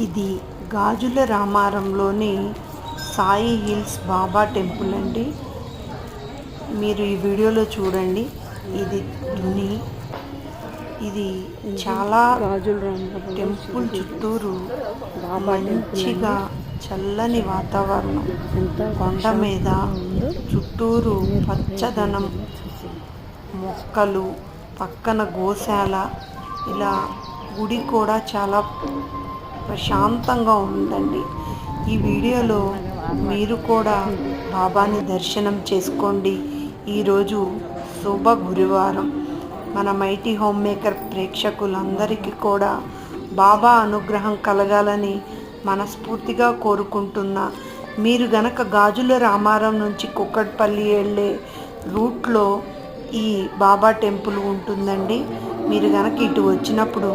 ఇది గాజుల రామారంలోని సాయి హిల్స్ బాబా టెంపుల్ అండి. మీరు ఈ వీడియోలో చూడండి. ఇది ధుని. ఇది చాలా టెంపుల్ చుట్టూరు మంచిగా చల్లని వాతావరణం, కొండ మీద చుట్టూరు పచ్చదనం, మొక్కలు, పక్కన గోశాల, ఇలా గుడి కూడా చాలా ప్రశాంతంగా ఉందండి. ఈ వీడియోలో మీరు కూడా బాబాని దర్శనం చేసుకోండి. ఈరోజు శుభ గురువారం. మన మైటీ హోమ్ మేకర్ ప్రేక్షకులందరికీ కూడా బాబా అనుగ్రహం కలగాలని మనస్ఫూర్తిగా కోరుకుంటున్నా. మీరు గనక గాజుల రామారం నుంచి కుక్కట్పల్లి వెళ్ళే రూట్లో ఈ బాబా టెంపుల్ ఉంటుందండి. మీరు గనక ఇటు వచ్చినప్పుడు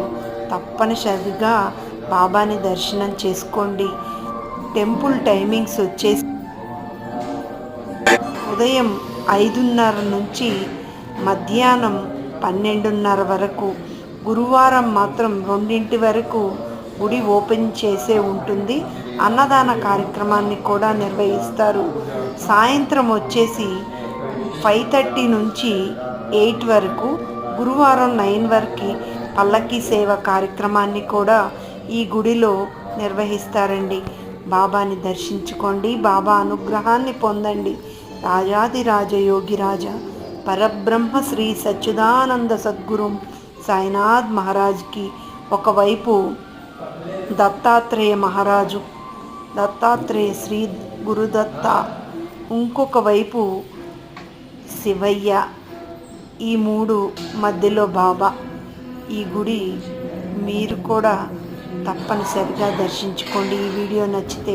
తప్పనిసరిగా బాబాని దర్శనం చేసుకోండి. టెంపుల్ టైమింగ్స్ వచ్చేసి ఉదయం 5:30 నుంచి మధ్యాహ్నం 12:30 వరకు. గురువారం మాత్రం 2 వరకు గుడి ఓపెన్ చేసే ఉంటుంది. అన్నదాన కార్యక్రమాన్ని కూడా నిర్వహిస్తారు. సాయంత్రం వచ్చేసి 5:30 నుంచి 8 వరకు. గురువారం 9 వరకు పల్లకీ సేవ కార్యక్రమాన్ని కూడా ఈ గుడిలో నిర్వహిస్తారండి. బాబాని దర్శించుకోండి, బాబా అనుగ్రహాన్ని పొందండి. రాజాదిరాజ యోగిరాజ పరబ్రహ్మ శ్రీ సచ్చిదానంద సద్గురు సాయినాథ్ మహారాజ్కి ఒకవైపు దత్తాత్రేయ మహారాజు, దత్తాత్రేయ శ్రీ గురుదత్త, ఇంకొక వైపు శివయ్య, ఈ 3 మధ్యలో బాబా. ఈ గుడి మీరు కూడా తప్పనిసరిగా దర్శించుకోండి. ఈ వీడియో నచ్చితే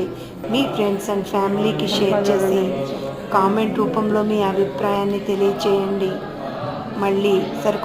మీ ఫ్రెండ్స్ అండ్ ఫ్యామిలీకి షేర్ చేసి కామెంట్ రూపంలో మీ అభిప్రాయాన్ని తెలియచేయండి. మళ్ళీ